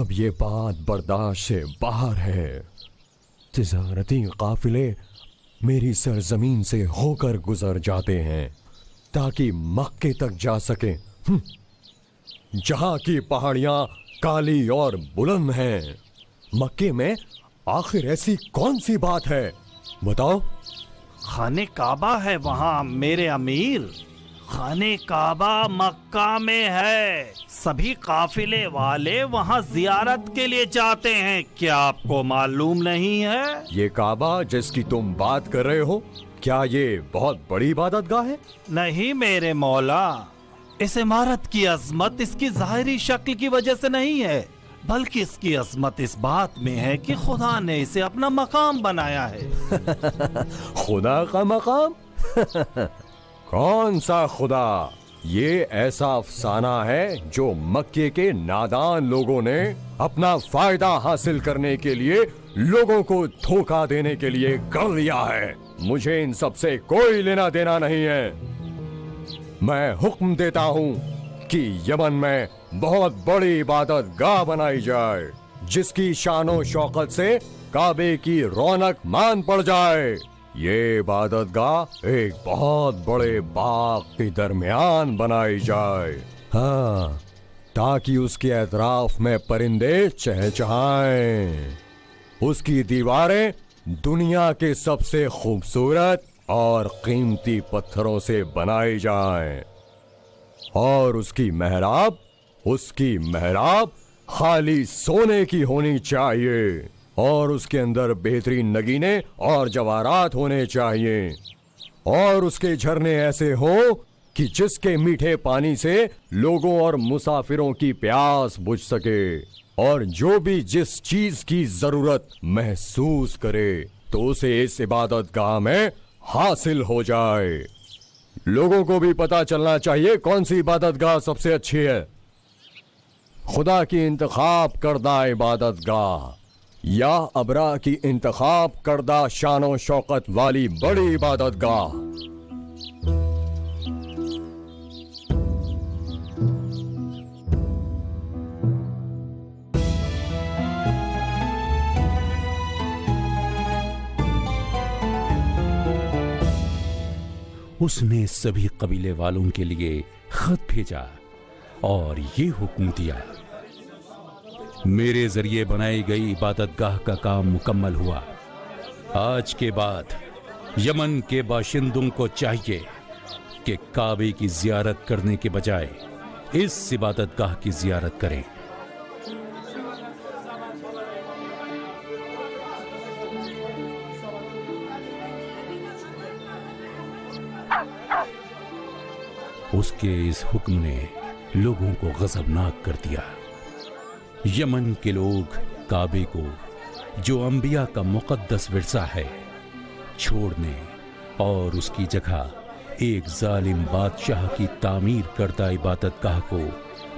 अब ये बात बर्दाश्त से बाहर है। तिजारती काफिले मेरी सरजमीन से होकर गुजर जाते हैं ताकि मक्के तक जा सके, जहां की पहाड़ियां काली और बुलंद हैं। मक्के में आखिर ऐसी कौन सी बात है, बताओ? खाने काबा है वहाँ मेरे अमीर। खाने काबा मक्का में है। सभी काफिले वाले वहाँ जियारत के लिए जाते हैं। क्या आपको मालूम नहीं है? ये काबा जिसकी तुम बात कर रहे हो, क्या ये बहुत बड़ी इबादतगाह है? नहीं मेरे मौला, इस इमारत की अजमत इसकी जाहिरी शक्ल की वजह से नहीं है, बल्कि इसकी अजमत इस बात में है कि खुदा ने इसे अपना मकाम बनाया है। खुदा का मकाम? कौन सा खुदा? ये ऐसा अफसाना है जो मक्के के नादान लोगों ने अपना फायदा हासिल करने के लिए लोगों को धोखा देने के लिए गढ़ लिया है। मुझे इन सब से कोई लेना देना नहीं है। मैं हुक्म देता हूँ कि यमन में बहुत बड़ी इबादत गाह बनाई जाए, जिसकी शानो शौकत से काबे की रौनक मान पड़ जाए। ये इबादत गाह एक बहुत बड़े बाग के दरमियान बनाई जाए, हाँ, ताकि उसके एतराफ में परिंदे चहचहाएं। उसकी दीवारें दुनिया के सबसे खूबसूरत और कीमती पत्थरों से बनाई जाएं, और उसकी मेहराब खाली सोने की होनी चाहिए, और उसके अंदर बेहतरीन नगीने और जवाहरात होने चाहिए, और उसके झरने ऐसे हो कि जिसके मीठे पानी से लोगों और मुसाफिरों की प्यास बुझ सके, और जो भी जिस चीज की जरूरत महसूस करे तो उसे इस इबादत गाह में हासिल हो जाए। लोगों को भी पता चलना चाहिए कौन सी इबादत गाह सबसे अच्छी है। खुदा की इंतखाब करदा इबादत गाह या अबरा की इंतखाब करदा शानो शौकत वाली बड़ी इबादत गाह। उसने सभी कबीले वालों के लिए खत भेजा और ये हुक्म दिया, मेरे जरिए बनाई गई इबादतगाह का काम मुकम्मल हुआ। आज के बाद यमन के बाशिंदों को चाहिए कि काबे की जियारत करने के बजाय इस इबादतगाह की जियारत करें। उसके इस हुक्म ने लोगों को गजबनाक कर दिया। यमन के लोग काबे को, जो अंबिया का मुकद्दस विरसा है, छोड़ने और उसकी जगह एक जालिम बादशाह की तामीर करदा इबादतगाह को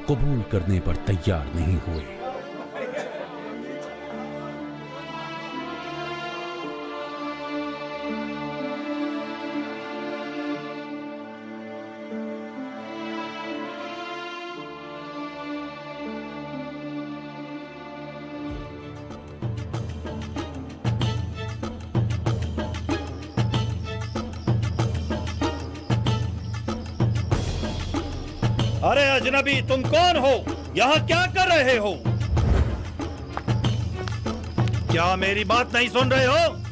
कबूल करने पर तैयार नहीं हुए। अरे अजनबी, तुम कौन हो? यहाँ क्या कर रहे हो? क्या मेरी बात नहीं सुन रहे हो?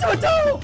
बचाओ!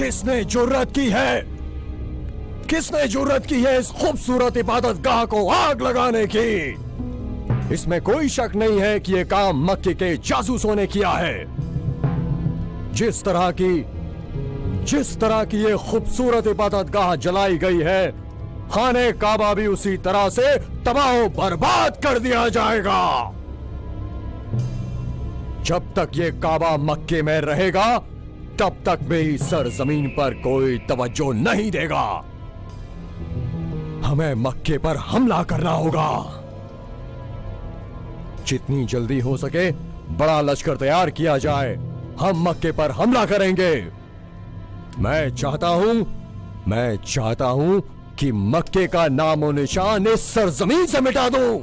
किसने जुर्रत की है, किसने जुर्रत की है इस खूबसूरत इबादत गाह को आग लगाने की? इसमें कोई शक नहीं है कि यह काम मक्के के जासूसों ने किया है। जिस तरह की ये खूबसूरत इबादत गाह जलाई गई है, खाने काबा भी उसी तरह से तबाह बर्बाद कर दिया जाएगा। जब तक ये काबा मक्के में रहेगा तब तक मेरी सरजमीन पर कोई तवज्जो नहीं देगा। हमें मक्के पर हमला करना होगा। जितनी जल्दी हो सके बड़ा लश्कर तैयार किया जाए। हम मक्के पर हमला करेंगे। मैं चाहता हूं कि मक्के का नामो निशान इस सरजमीन से मिटा दूं।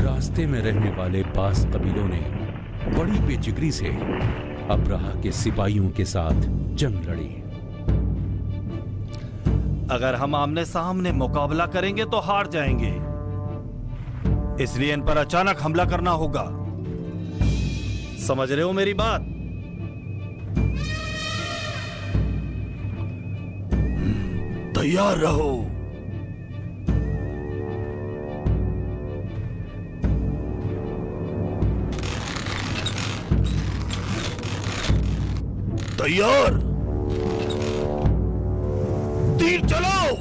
रास्ते में रहने वाले बास कबीलों ने बड़ी बेजिगरी से अब्राहा के सिपाहियों के साथ जंग लड़ी। अगर हम आमने सामने मुकाबला करेंगे तो हार जाएंगे, इसलिए इन पर अचानक हमला करना होगा। समझ रहे हो मेरी बात? तैयार रहो। तैयार, तीर चलाओ।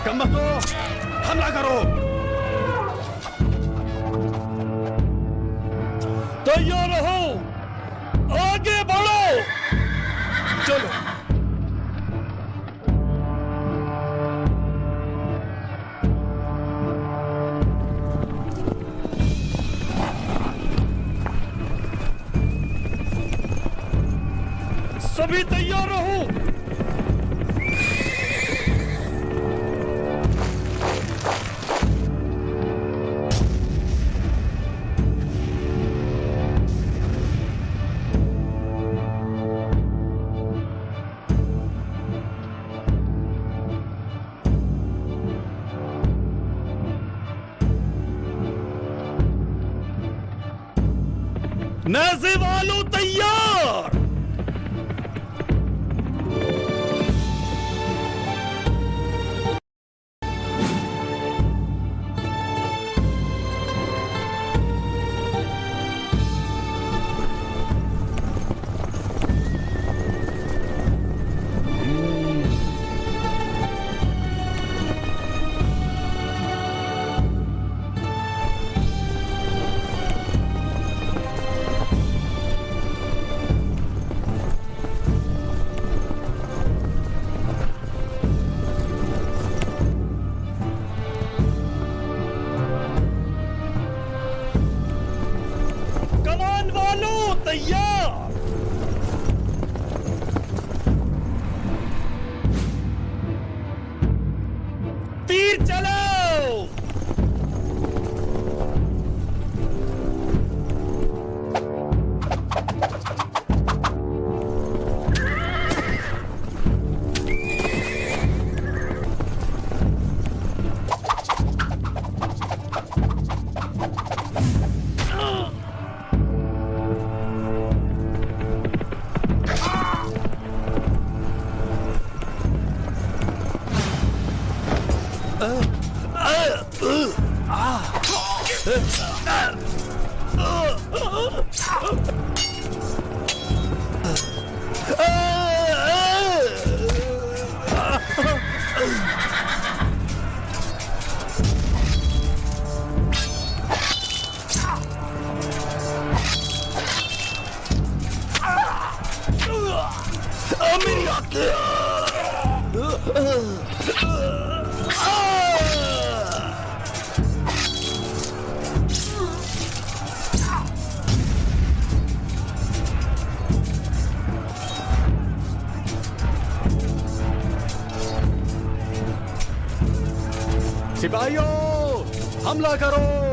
कमबख्तो, हमला करो। तैयार रहो, आगे बढ़ो। चलो। सभी तैयार रहो। नेज़े वालों तैयार। तैयार। तीर चलाओ। मेरी आंखें। सिपाहियों, हमला करो।